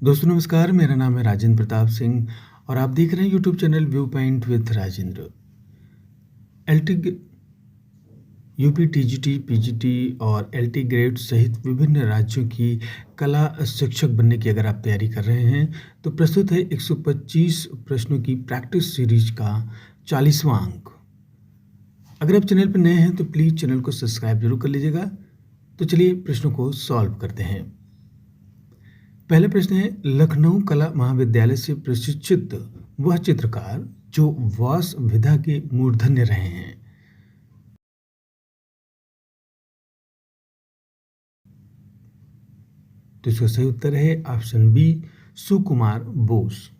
दोस्तों नमस्कार, मेरा नाम है राजेंद्र प्रताप सिंह और आप देख रहे हैं YouTube channel view point with Rajendra. LT UP TGT PGT और एलटी ग्रेड सहित विभिन्न राज्यों की कला शिक्षक बनने की अगर आप तैयारी कर रहे हैं तो प्रस्तुत है 125 प्रश्नों की प्रैक्टिस सीरीज का 40वां अंक। अगर आप चैनल पर नए हैं तो प्लीज़ चैनल को सब्सक्राइब जरूर कर लीजिएगा। तो चलिए प्रश्नों को सॉल्व करते हैं। पहला प्रश्न है, लखनऊ कला महाविद्यालय से प्रशिक्षित वह चित्रकार जो वास विधा के मूर्धन्य रहे हैं। तो इसका सही उत्तर है ऑप्शन बी, सुकुमार बोस।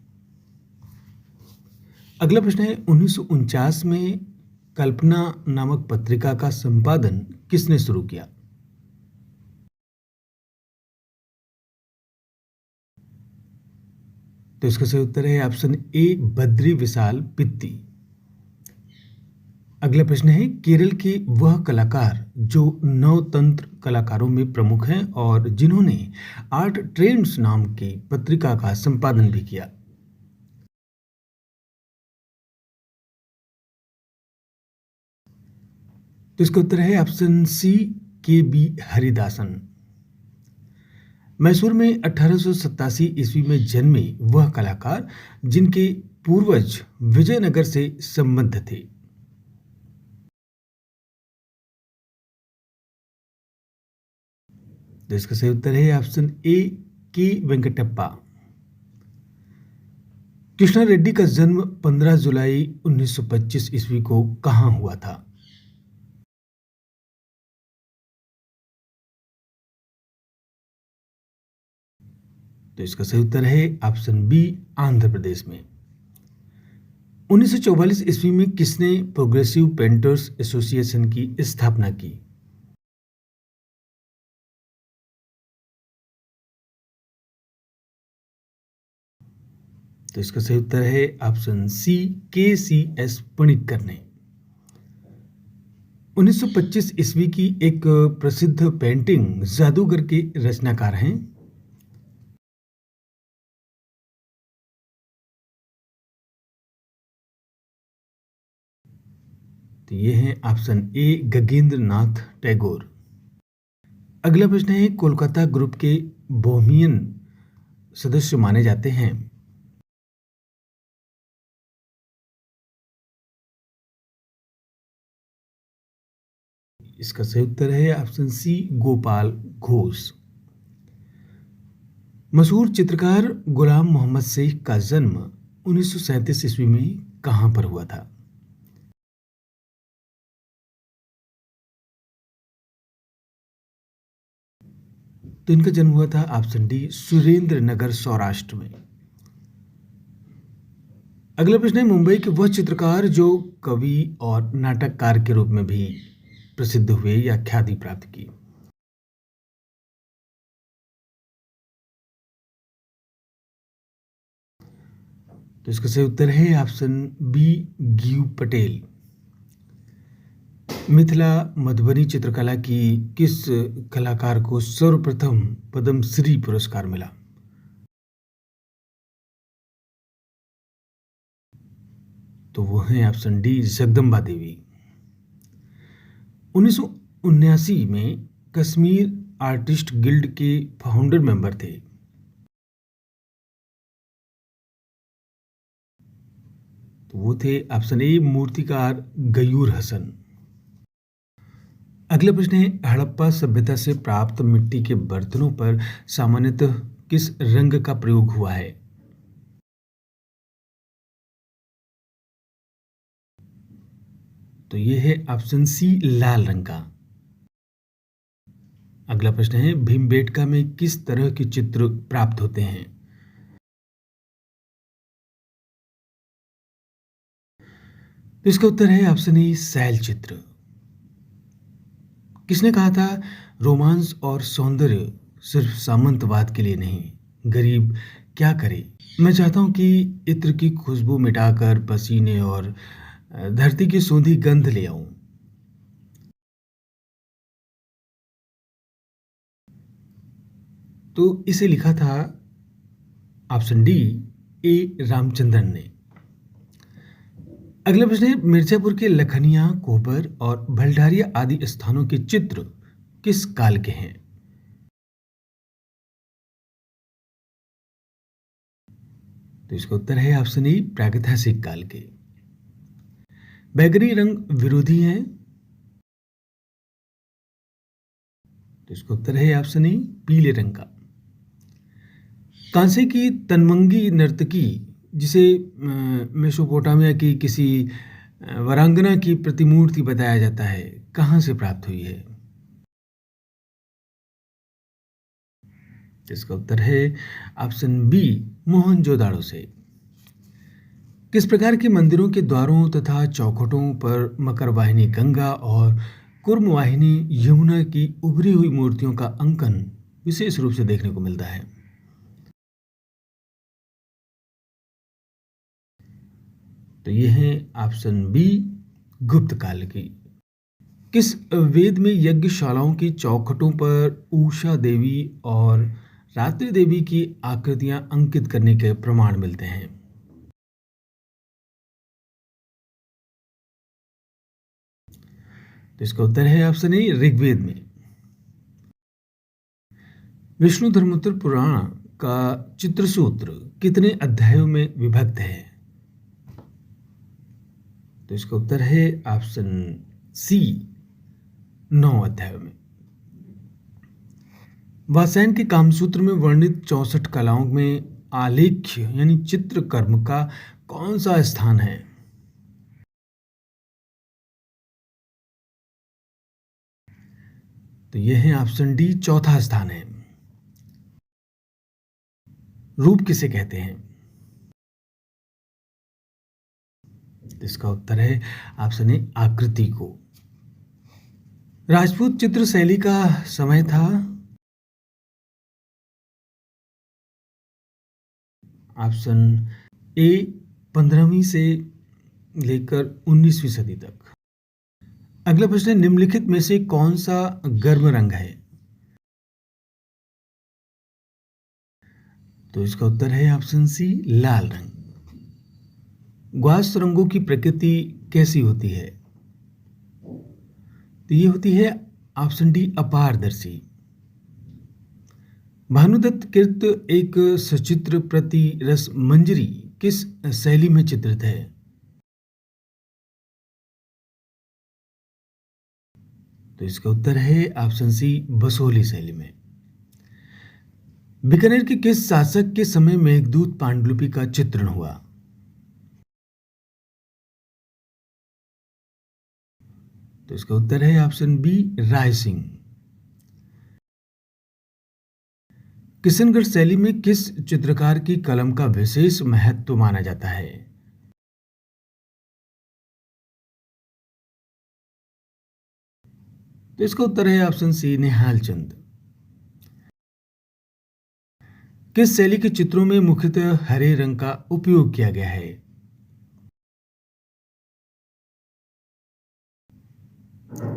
अगला प्रश्न है, 1949 में कल्पना नामक पत्रिका का संपादन किसने शुरू किया। तो इसका सही उत्तर है ऑप्शन ए, बद्री विशाल पित्ती। अगला प्रश्न है, केरल के वह कलाकार जो नवतंत्र कलाकारों में प्रमुख हैं और जिन्होंने आर्ट ट्रेंड्स नाम की पत्रिका का संपादन भी किया। तो इसका उत्तर है ऑप्शन सी, के बी हरिदासन। मैसूर में 1887 ईस्वी में जन्मे वह कलाकार जिनके पूर्वज विजयनगर से संबद्ध थे। तो इसका सही उत्तर है ऑप्शन ए, के वेंकटप्पा। कृष्णा रेड्डी का जन्म 15 जुलाई 1925 ईस्वी को कहां हुआ था। तो इसका सही उत्तर है ऑप्शन बी, आंध्र प्रदेश में। 1944 ईस्वी में किसने प्रोग्रेसिव पेंटर्स एसोसिएशन की स्थापना की। तो इसका सही उत्तर है ऑप्शन सी, के सी एस पणिक्कर ने। 1925 ईस्वी की एक प्रसिद्ध पेंटिंग जादूगर के रचनाकार हैं। तो ये है ऑप्शन ए, गगनेंद्र नाथ टैगोर। अगला प्रश्न है, कोलकाता ग्रुप के बोहेमियन सदस्य माने जाते हैं। इसका सही उत्तर है ऑप्शन सी, गोपाल घोष। मशहूर चित्रकार गुलाम मोहम्मद शेख का जन्म 1937 ईस्वी में कहां पर हुआ था। तो इनका जन्म हुआ था ऑप्शन डी, सुरेंद्र नगर सौराष्ट्र में। अगला प्रश्न है, मुंबई के वह चित्रकार जो कवि और नाटककार के रूप में भी प्रसिद्ध हुए या ख्याति प्राप्त की। तो इसका सही उत्तर है ऑप्शन बी, गीयू पटेल। मिथिला मधुबनी चित्रकला की किस कलाकार को सर्वप्रथम पद्मश्री पुरस्कार मिला। तो वो है ऑप्शन डी, जगदम्बा देवी। 1979 में कश्मीर आर्टिस्ट गिल्ड के फाउंडर मेंबर थे। तो वो थे ऑप्शन ए, मूर्तिकार गयूर हसन। अगला प्रश्न है, हड़प्पा सभ्यता से प्राप्त मिट्टी के बर्तनों पर सामान्यतः किस रंग का प्रयोग हुआ है। तो ये है ऑप्शन सी, लाल रंग का। अगला प्रश्न है, भीमबेटका में किस तरह के चित्र प्राप्त होते हैं। तो इसका उत्तर है ऑप्शन ए, शैल चित्र। किसने कहा था, रोमांस और सौंदर्य सिर्फ सामंतवाद के लिए नहीं, गरीब क्या करे। मैं चाहता हूं कि इत्र की खुशबू मिटाकर पसीने और धरती की सूंधी गंध ले आऊं। तो इसे लिखा था ऑप्शन डी, ए रामचंद्रन ने। अगला प्रश्न है, मिर्जापुर के लखनिया, कोबर और भलडारिया आदि स्थानों के चित्र किस काल के हैं? तो इसका उत्तर है ऑप्शन ए, प्रागैतिहासिक काल के। बैगनी रंग विरोधी है, तो इसका उत्तर है ऑप्शन ए, पीले रंग का। कांसे की तनमंगी नर्तकी, जिसे मेसोपोटामिया की किसी वरांगना की प्रतिमूर्ति बताया जाता है, कहाँ से प्राप्त हुई है? इसका उत्तर है ऑप्शन बी, मोहनजोदाड़ो से। किस प्रकार के मंदिरों के द्वारों तथा चौखटों पर मकर वाहिनी गंगा और कुर्म वाहिनी यमुना की उभरी हुई मूर्तियों का अंकन विशेष रूप से देखने को मिलता है? तो ये है ऑप्शन बी, गुप्त काल की। किस वेद में यज्ञशालाओं की चौखटों पर उषा देवी और रात्रि देवी की आकृतियां अंकित करने के प्रमाण मिलते हैं? तो इसका उत्तर है ऑप्शन ए, ऋग्वेद में। विष्णु धर्मोत्तर पुराण का चित्रसूत्र कितने अध्यायों में विभक्त है? तो इसका उत्तर है ऑप्शन सी, 9 अध्यायों में। वात्स्यायन के कामसूत्र में वर्णित 64 कलाओं में आलेख्य यानी चित्रकर्म का कौन सा स्थान है? तो यह है ऑप्शन डी, चौथा स्थान है। रूप किसे कहते हैं? तो इसका उत्तर है ऑप्शन ए, आकृति को। राजपूत चित्र शैली का समय था? ऑप्शन ए, 15वीं से लेकर 19वीं सदी तक। अगला प्रश्न है, निम्नलिखित में से कौन सा गर्म रंग है? तो इसका उत्तर है ऑप्शन सी, लाल रंग। ग्वास रंगों की प्रकृति कैसी होती है? तो ये होती है ऑप्शन डी, अपारदर्शी। भानुदत्त कृत एक सचित्र प्रति रस मंजरी किस शैली में चित्रित है? तो इसका उत्तर है ऑप्शन सी, बसोहली शैली में। बीकानेर के किस शासक के समय मेघदूत पांडुलिपि का चित्रण हुआ? तो इसका उत्तर है ऑप्शन बी, राय सिंह। किशनगढ़ शैली में किस चित्रकार की कलम का विशेष महत्व माना जाता है? तो इसका उत्तर है ऑप्शन सी, निहाल चंद। किस शैली के चित्रों में मुख्यतः हरे रंग का उपयोग किया गया है?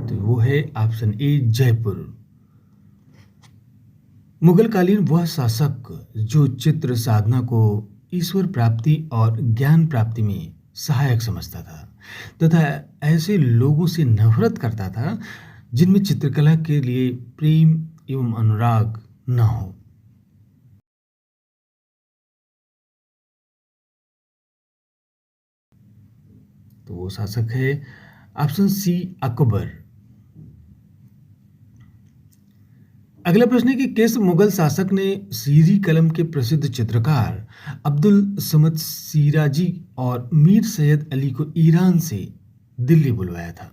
तो वो है ऑप्शन ए, जयपुर। मुगलकालीन वह शासक जो चित्र साधना को ईश्वर प्राप्ति और ज्ञान प्राप्ति में सहायक समझता था तथा ऐसे लोगों से नफरत करता था जिनमें चित्रकला के लिए प्रेम एवं अनुराग न हो? तो वो शासक है ऑप्शन सी, अकबर। अगला प्रश्न है कि किस मुगल शासक ने सीरी कलम के प्रसिद्ध चित्रकार अब्दुल समद सीराजी और मीर सैयद अली को ईरान से दिल्ली बुलवाया था?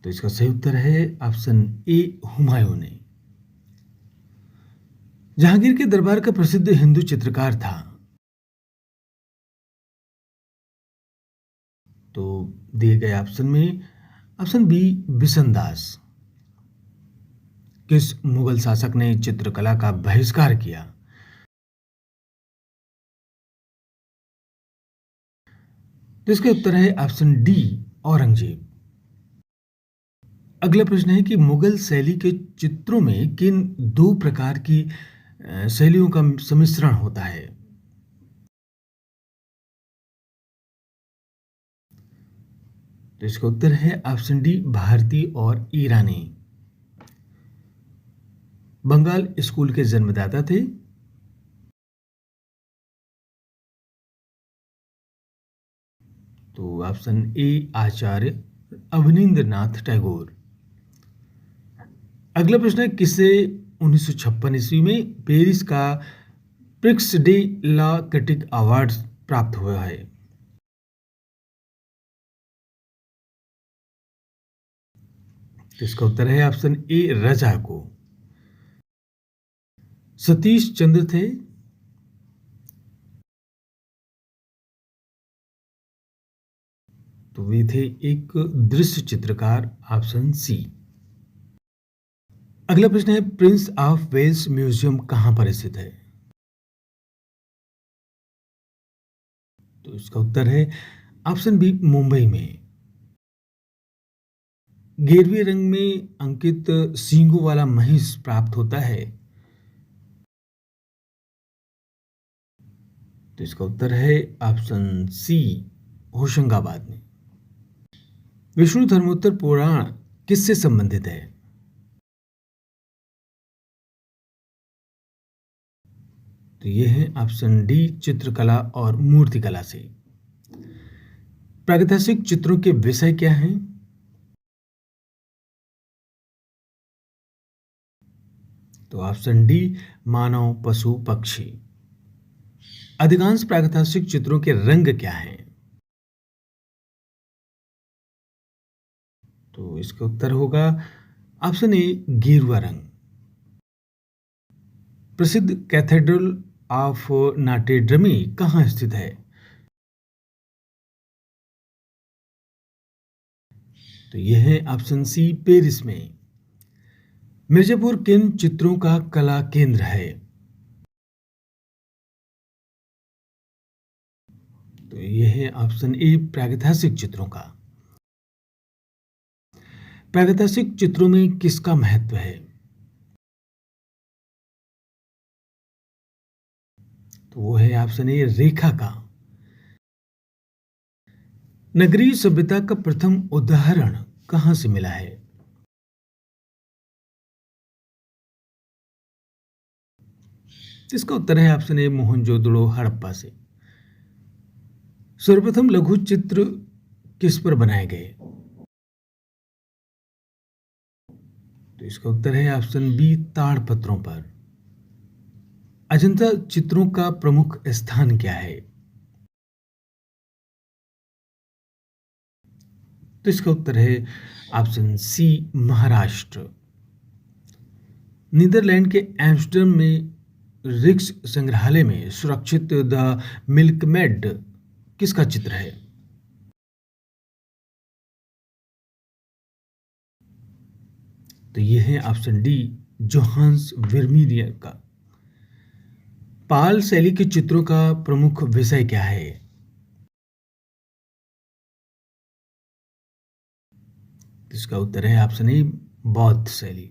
तो इसका सही उत्तर है ऑप्शन ए, हुमायूं ने। जहांगीर के दरबार का प्रसिद्ध हिंदू चित्रकार था? तो दिए गए ऑप्शन में ऑप्शन बी, बिशनदास। किस मुगल शासक ने चित्रकला का बहिष्कार किया? तो इसका उत्तर है ऑप्शन डी, औरंगजेब। अगला प्रश्न है कि मुगल शैली के चित्रों में किन दो प्रकार की शैलियों का सम्मिश्रण होता है? तो इसका उत्तर है ऑप्शन डी, भारतीय और ईरानी। बंगाल स्कूल के जन्मदाता थे? तो ऑप्शन ए, आचार्य अवनींद्रनाथ टैगोर। अगला प्रश्न है, किसे 1956 ईस्वी में पेरिस का prix de la critique award प्राप्त हुआ है? तो इसका उत्तर है ऑप्शन ए, रजा को। सतीश चंद्र थे? तो वे थे एक दृश्य चित्रकार, ऑप्शन सी। अगला प्रश्न है, प्रिंस ऑफ वेल्स म्यूजियम कहां पर स्थित है? तो इसका उत्तर है ऑप्शन बी, मुंबई में। गेरवे रंग में अंकित सींगों वाला महिष प्राप्त होता है? तो इसका उत्तर है ऑप्शन सी, होशंगाबाद में। विष्णु धर्मोत्तर पुराण किससे संबंधित है? तो ये है ऑप्शन डी, चित्रकला और मूर्तिकला से। प्रागैतिहासिक चित्रों के विषय क्या हैं? तो ऑप्शन डी, मानव, पशु, पक्षी। अधिकांश प्रागैतिहासिक चित्रों के रंग क्या हैं? तो इसका उत्तर होगा ऑप्शन ए, गेरुआ रंग। प्रसिद्ध कैथेड्रल ऑफ नॉटेड्रमे कहाँ स्थित है? तो यह है ऑप्शन सी, पेरिस में। मिर्जापुर किन चित्रों का कला केंद्र है? तो यह है ऑप्शन ए, प्रागैतिहासिक चित्रों का। प्रागैतिहासिक चित्रों में किसका महत्व है? तो वो है ऑप्शन ए, रेखा का। नगरीय सभ्यता का प्रथम उदाहरण कहां से मिला है? इसका उत्तर है ऑप्शन ए, मोहनजोदड़ो, हड़प्पा से। सर्वप्रथम लघु चित्र किस पर बनाए गए? तो इसका उत्तर है ऑप्शन बी, ताड़पत्रों पर। अजंता चित्रों का प्रमुख स्थान क्या है? तो इसका उत्तर है ऑप्शन सी, महाराष्ट्र। नीदरलैंड के एम्स्टर्डम में रिक्स संग्रहालय में सुरक्षित द मिल्कमेड किसका चित्र है? तो यह है ऑप्शन डी, जोहान्स वर्मीयर का। पाल शैली के चित्रों का प्रमुख विषय क्या है? इसका उत्तर है ऑप्शन ए, बौद्ध शैली।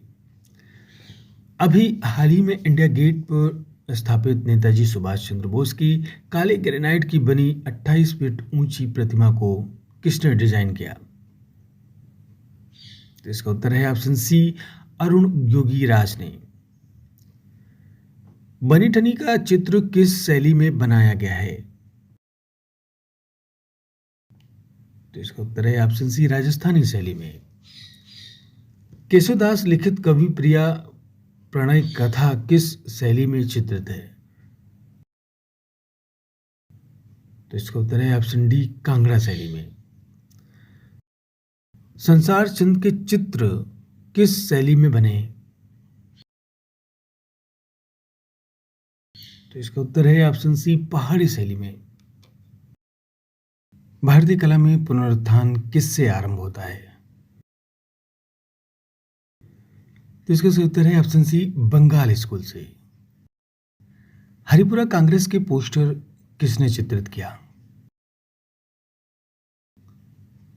अभी हाल ही में इंडिया गेट पर स्थापित नेताजी सुभाष चंद्र बोस की काले ग्रेनाइट की बनी 28 फीट ऊंची प्रतिमा को किसने डिजाइन किया? तो इसका उत्तर है ऑप्शन सी, अरुण योगी राज ने। बनी ठनी का चित्र किस शैली में बनाया गया है? तो इसका उत्तर है ऑप्शन सी, राजस्थानी शैली में। केशवदास लिखित कवि प्रिया प्रणय कथा किस शैली में चित्रित है? तो इसका उत्तर है ऑप्शन डी, कांगड़ा शैली में। संसार चंद के चित्र किस शैली में बने? तो इसका उत्तर है ऑप्शन सी, पहाड़ी शैली में। भारतीय कला में पुनरुत्थान किससे आरंभ होता है? तो इसका सही उत्तर है ऑप्शन सी, बंगाल स्कूल से। हरिपुरा कांग्रेस के पोस्टर किसने चित्रित किया?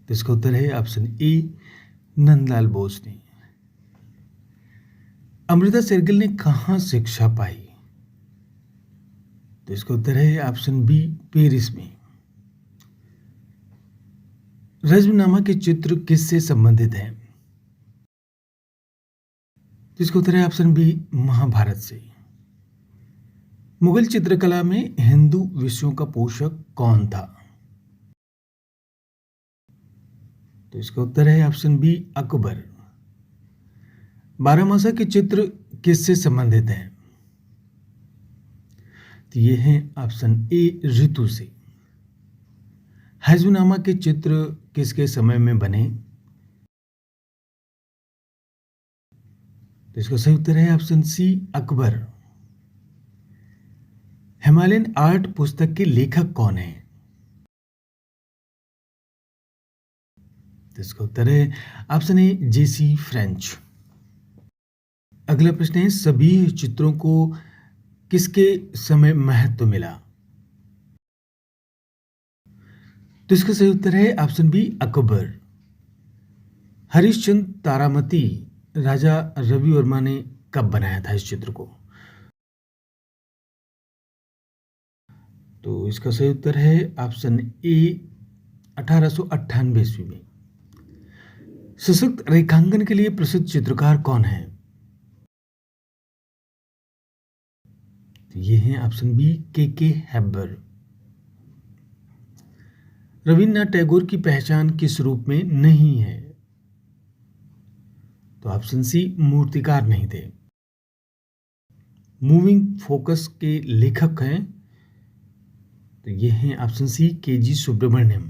तो इसका उत्तर है ऑप्शन ए, नंदलाल बोस ने। अमृता शेरगिल ने कहाँ शिक्षा पाई? तो इसका उत्तर है ऑप्शन बी, पेरिस में। रज्मनामा के चित्र किससे संबंधित हैं? तो इसका उत्तर है ऑप्शन बी, महाभारत से। मुगल चित्रकला में हिंदू विषयों का पोषक कौन था? तो इसका उत्तर है ऑप्शन बी, अकबर। बारहमासा के चित्र किससे संबंधित हैं? तो ये है ऑप्शन ए, ऋतु से। हैजुनामा के चित्र किसके समय में बने? तो इसका सही उत्तर है option C, Akbar. Himalayan art पुस्तक के लेखक कौन है? तो इसका उत्तर है ऑप्शन ए, जेसी फ्रेंच। अगला प्रश्न है, सभी चित्रों को किसके समय महत्व मिला? तो इसका सही उत्तर है ऑप्शन बी, अकबर। हरिश्चंद्र तारामती राजा रवि वर्मा ने कब बनाया था इस चित्र को? तो इसका सही उत्तर है ऑप्शन ए, 1898 ईस्वी में। सशक्त रेखांकन के लिए प्रसिद्ध चित्रकार कौन है? तो ये है ऑप्शन बी, के हैबर। रविन्द्रनाथ टैगोर की पहचान किस रूप में नहीं है? तो ऑप्शन सी, मूर्तिकार नहीं थे। मूविंग फोकस के लेखक हैं? तो ये हैं ऑप्शन सी, के.जी. सुब्रमण्यम।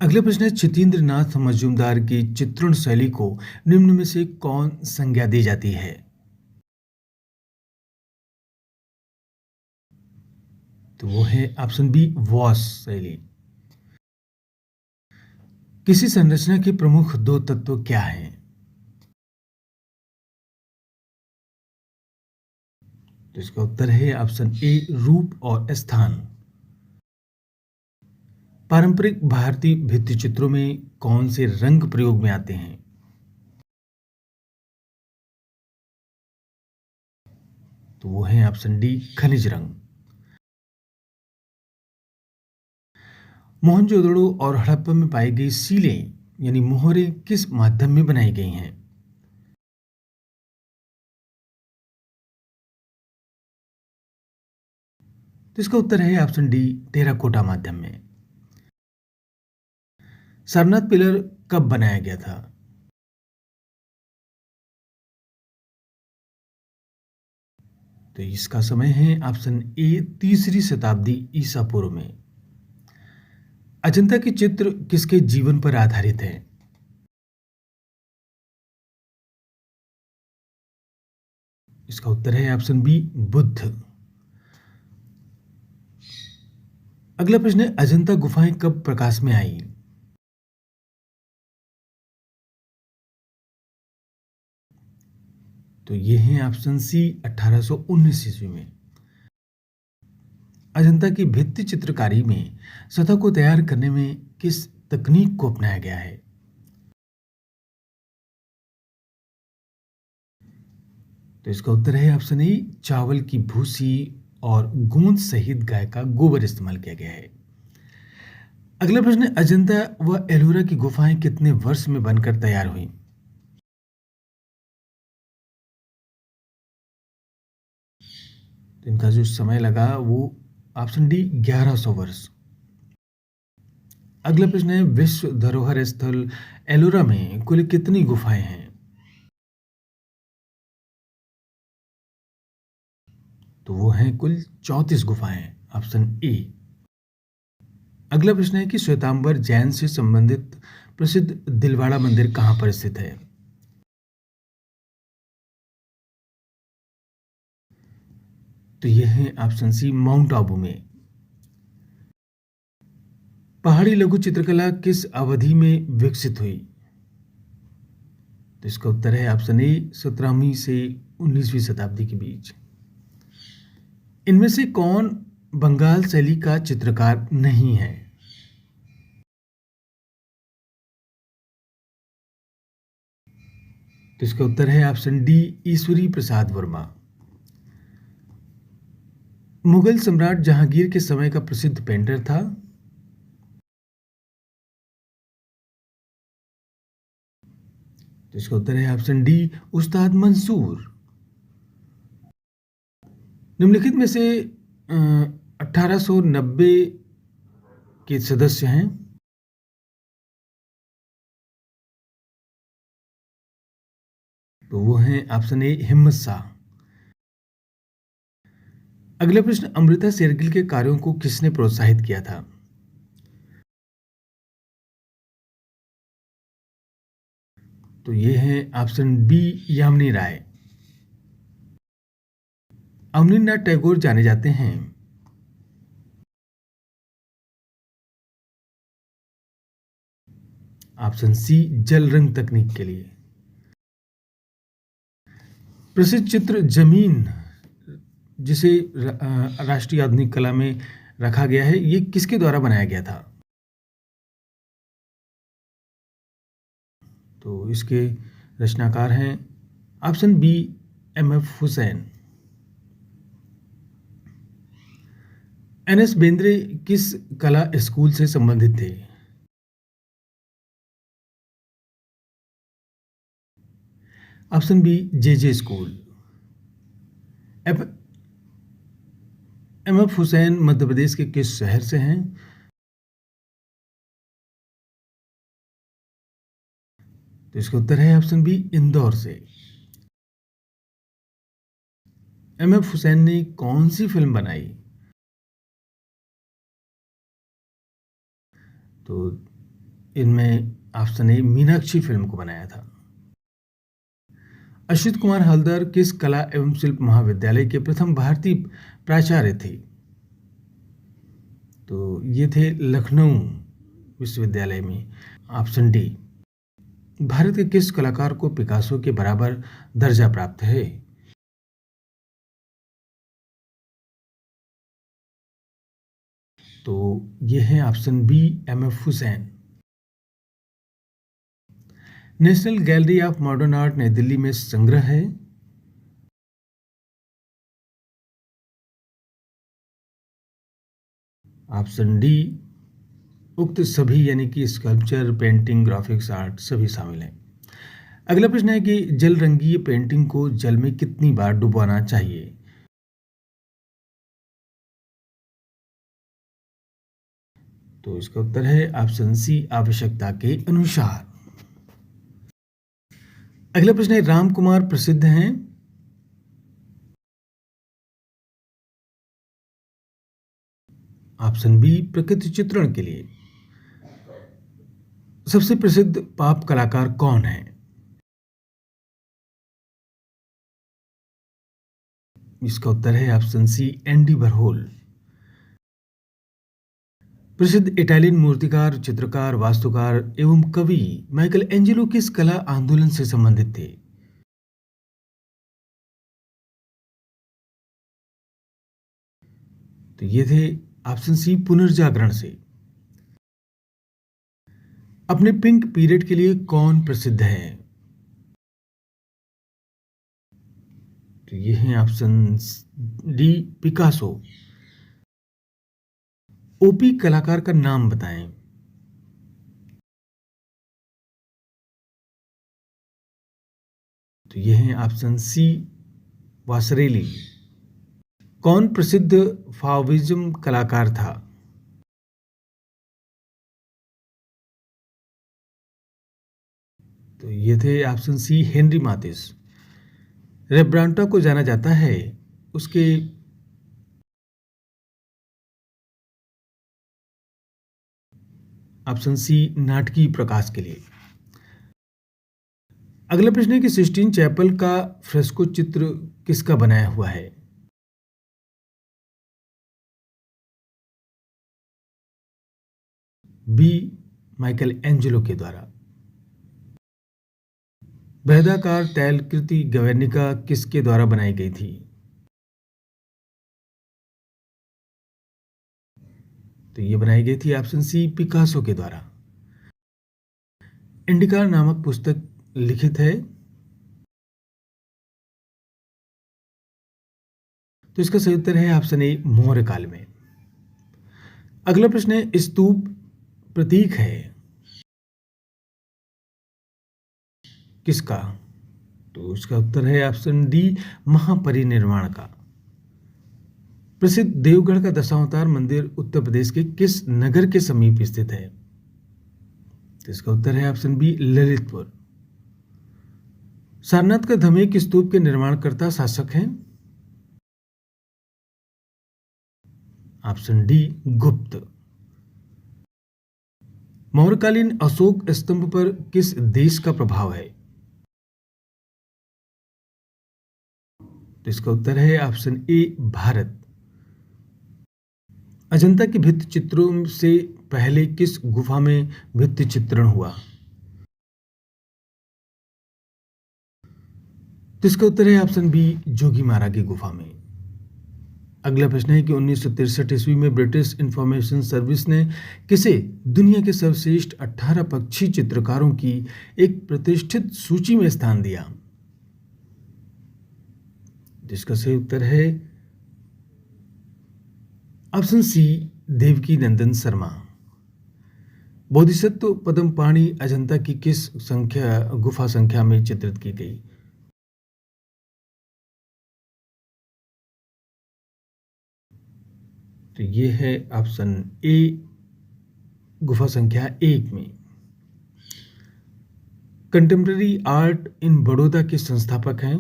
अगला प्रश्न है, छितेंद्र नाथ मजूमदार की चित्रण शैली को निम्न में से कौन संज्ञा दी जाती है? तो वो है ऑप्शन बी, वॉस शैली। किसी संरचना के प्रमुख दो तत्व क्या हैं? तो इसका उत्तर है ऑप्शन ए, रूप और स्थान। पारंपरिक भारतीय भित्ति चित्रों में कौन से रंग प्रयोग में आते हैं? तो वो है ऑप्शन डी, खनिज रंग। मोहनजोदड़ो और हड़प्पा में पाई गई सीलें यानी मोहरें किस माध्यम में बनाई गई हैं? तो इसका उत्तर है ऑप्शन डी, टेराकोटा माध्यम में। सारनाथ पिलर कब बनाया गया था? तो इसका समय है ऑप्शन ए, तीसरी शताब्दी ईसा पूर्व में। अजंता के चित्र किसके जीवन पर आधारित है? इसका उत्तर है ऑप्शन बी, बुद्ध। अगला प्रश्न है, अजंता गुफाएं कब प्रकाश में आई? तो ये है ऑप्शन सी, 1819 ईस्वी में। अजंता की भित्ति चित्रकारी में सतह को तैयार करने में किस तकनीक को अपनाया गया है? तो इसका उत्तर है ऑप्शन ए, चावल की भूसी और गोंद सहित गाय का गोबर इस्तेमाल किया गया है। अगला प्रश्न है, अजंता व एलोरा की गुफाएं कितने वर्ष में बनकर तैयार हुई? तो इनका जो समय लगा वो ऑप्शन डी, 1100 वर्ष। अगला प्रश्न है, विश्व धरोहर स्थल एलोरा में कुल कितनी गुफाएं हैं? तो वो हैं कुल 34 गुफाएं, ऑप्शन ए। अगला प्रश्न है कि श्वेतांबर जैन से संबंधित प्रसिद्ध दिलवाड़ा मंदिर कहाँ पर स्थित है? तो ये है ऑप्शन सी, माउंट आबू में। पहाड़ी लघु चित्रकला किस अवधि में विकसित हुई? तो इसका उत्तर है ऑप्शन ए, 17वीं से 19वीं शताब्दी के बीच। इनमें से कौन बंगाल शैली का चित्रकार नहीं है? तो इसका उत्तर है ऑप्शन डी, ईश्वरी प्रसाद वर्मा। मुगल सम्राट जहांगीर के समय का प्रसिद्ध पेंटर था। तो इसका उत्तर है ऑप्शन डी, उस्ताद मंसूर। निम्नलिखित में से 1890 के सदस्य हैं। तो वो हैं ऑप्शन ए, हिम्मत शाह। अगला प्रश्न, अमृता शेरगिल के कार्यों को किसने प्रोत्साहित किया था? तो ये है ऑप्शन बी, यामिनी राय। अवनींद्रनाथ टैगोर जाने जाते हैं। ऑप्शन सी, जल रंग तकनीक के लिए। प्रसिद्ध चित्र जमीन, जिसे राष्ट्रीय आधुनिक कला में रखा गया है, ये किसके द्वारा बनाया गया था? तो इसके रचनाकार हैं option B, MF. Husain. NS. Bendre किस कला स्कूल से संबंधित थे? Option B, J school. MF. Husain Madhya Pradesh के किस शहर से हैं? तो इसका उत्तर है ऑप्शन बी, इंदौर से। एम.एफ. हुसैन ने कौन सी फिल्म बनाई? तो इनमें ऑप्शन ए, मीनाक्षी फिल्म को बनाया था। अश्वित कुमार हल्दर किस कला एवं शिल्प महाविद्यालय के प्रथम भारतीय प्राचार्य थे? तो ये थे लखनऊ विश्वविद्यालय में। Option D. भारत के किस कलाकार को पिकासो के बराबर दर्जा प्राप्त है? तो ये है option B, MF. Husain. National gallery of modern art नई दिल्ली में संग्रह है। ऑप्शन डी, उक्त सभी यानी कि स्कल्पचर, पेंटिंग, ग्राफिक्स आर्ट सभी शामिल हैं। अगला प्रश्न है कि जल रंगीय पेंटिंग को जल में कितनी बार डुबोना चाहिए? तो इसका उत्तर है ऑप्शन सी, आवश्यकता के अनुसार। अगला प्रश्न है, राम कुमार प्रसिद्ध हैं। ऑप्शन बी, प्रकृति चित्रण के लिए। सबसे प्रसिद्ध पाप कलाकार कौन है? इसका उत्तर है ऑप्शन सी, एंडी वरहोल। प्रसिद्ध इटालियन मूर्तिकार, चित्रकार, वास्तुकार एवं कवि माइकल एंजेलो किस कला आंदोलन से संबंधित थे? तो ये थे ऑप्शन सी, पुनर्जागरण से। अपने पिंक पीरियड के लिए कौन प्रसिद्ध है? तो ये हैं ऑप्शन डी, पिकासो। ओपी कलाकार का नाम बताएं। तो ये हैं ऑप्शन सी, वासरेली। कौन प्रसिद्ध फाविज्म कलाकार था? तो ये थे ऑप्शन सी, हेनरी माथिस। रेब्रांटा को जाना जाता है उसके ऑप्शन सी, नाटकीय प्रकाश के लिए। अगला प्रश्न है कि सिस्टीन चैपल का फ्रेस्को चित्र किसका बनाया हुआ है? बी, माइकल एंजेलो के द्वारा। बृहदाकार तैलकृति गवेर्निका किसके द्वारा बनाई गई थी? तो ये बनाई गई थी ऑप्शन सी, पिकासो के द्वारा। इंडिका नामक पुस्तक लिखित है। तो इसका सही उत्तर है ऑप्शन ए मौर्य काल में। अगला प्रश्न है, स्तूप प्रतीक है किसका? तो इसका उत्तर है ऑप्शन डी महापरिनिर्वाण का। प्रसिद्ध देवगढ़ का दशावतार मंदिर उत्तर प्रदेश के किस नगर के समीप स्थित है? तो इसका उत्तर है ऑप्शन बी ललितपुर। सारनाथ का धमेक स्तूप के निर्माणकर्ता शासक हैं? ऑप्शन डी गुप्त। मौर्यकालीन अशोक स्तंभ पर किस देश का प्रभाव है? तो इसका उत्तर है ऑप्शन ए भारत। अजंता के भित्ति चित्रों से पहले किस गुफा में भित्ति चित्रण हुआ? तो इसका उत्तर है ऑप्शन बी जोगीमारा की गुफा में। अगला प्रश्न है कि 1963 ईस्वी में ब्रिटिश इंफॉर्मेशन सर्विस ने किसे दुनिया के सर्वश्रेष्ठ 18 पक्षी चित्रकारों की एक प्रतिष्ठित सूची में स्थान दिया? जिसका सही उत्तर है ऑप्शन सी देवकी नंदन शर्मा। बोधिसत्व पद्मपाणि अजंता की किस गुफा संख्या में चित्रित की गई? तो ये है ऑप्शन ए गुफा संख्या 1 में। कंटेम्प्रेरी आर्ट इन बड़ौदा के संस्थापक हैं?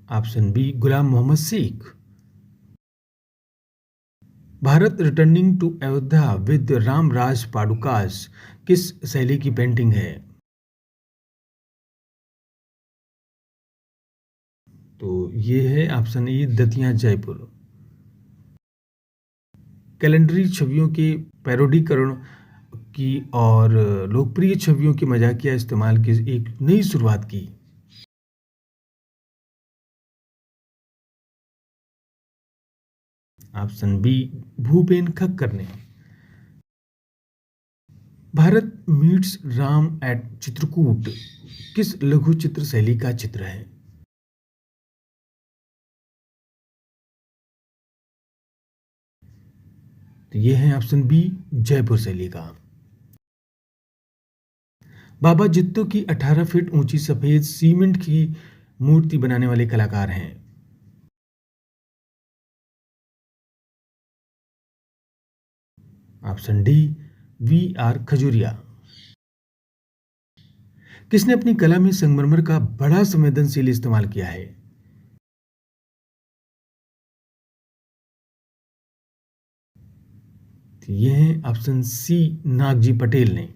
Option B Gulam Mohammed Sheikh. Bharat returning to Ayodhya with Ramraj padukas किस शैली की पेंटिंग है? तो ये है ऑप्शन ए दतिया जयपुर। कैलेंडरी छवियों के पैरोडीकरण की और लोकप्रिय छवियों के मजाकिया इस्तेमाल की एक नई शुरुआत की? ऑप्शन बी भूपेन खक्कर ने। भारत मीट्स राम एट चित्रकूट किस लघु चित्र शैली का चित्र है? तो ये है ऑप्शन बी जयपुर शैली का। बाबा जित्तो की 18 फीट ऊंची सफेद सीमेंट की मूर्ति बनाने वाले कलाकार हैं? Option D V R Khajuria. किसने अपनी कला में संगमरमर का बड़ा संवेदनशील इस्तेमाल किया है? तो ये है ऑप्शन सी नागजी पटेल ने।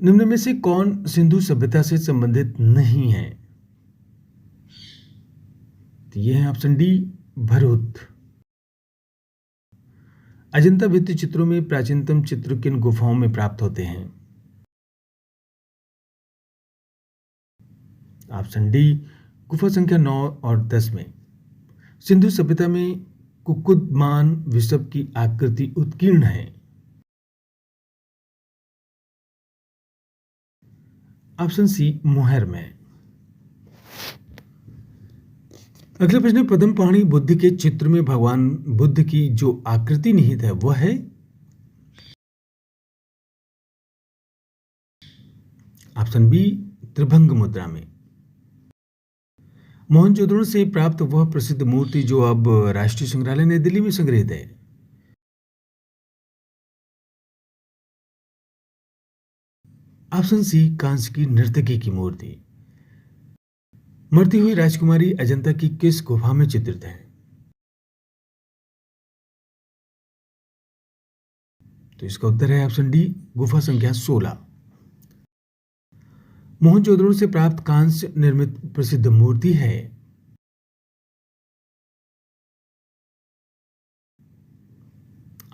निम्न में से कौन सिंधु सभ्यता से संबंधित नहीं है? तो ये है ऑप्शन डी भरूच। अजंता भित्ति चित्रों में प्राचीनतम चित्र किन गुफाओं में प्राप्त होते हैं? ऑप्शन डी गुफा संख्या 9 और 10 में। सिंधु सभ्यता में कुक्कुटमान विषभ की आकृति उत्कीर्ण है? ऑप्शन सी मोहर में। अगला प्रश्न है, पद्मपाणि बुद्ध के चित्र में भगवान बुद्ध की जो आकृति निहित है वह है? ऑप्शन बी त्रिभंग मुद्रा में। मोहनजोदड़ो से प्राप्त वह प्रसिद्ध मूर्ति जो अब राष्ट्रीय संग्रहालय नई दिल्ली में संग्रहित है? ऑप्शन सी कांस्य की नर्तकी की मूर्ति। मरती हुई राजकुमारी अजंता की किस गुफा में चित्रित है? तो इसका उत्तर है ऑप्शन डी गुफा संख्या 16। मोहनजोदड़ो से प्राप्त कांस्य निर्मित प्रसिद्ध मूर्ति है?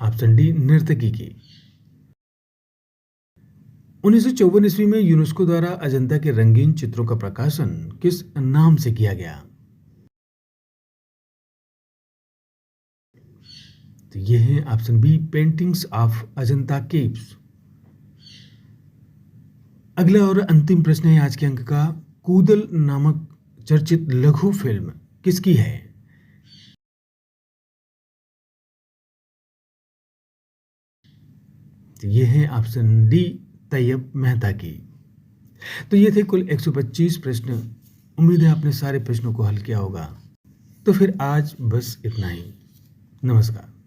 ऑप्शन डी नर्तकी की। 1954 ईस्वी में यूनेस्को द्वारा अजंता के रंगीन चित्रों का प्रकाशन किस नाम से किया गया? तो ये है option B paintings of Ajanta caves. अगला और अंतिम प्रश्न है आज के अंक का, कूदल नामक चर्चित लघु फिल्म किसकी है? तो ये है ऑप्शन डी, तैयब मेहता की। तो ये थे कुल 125 प्रश्न। उम्मीद है आपने सारे प्रश्नों को हल किया होगा। तो फिर आज बस इतना ही। नमस्कार।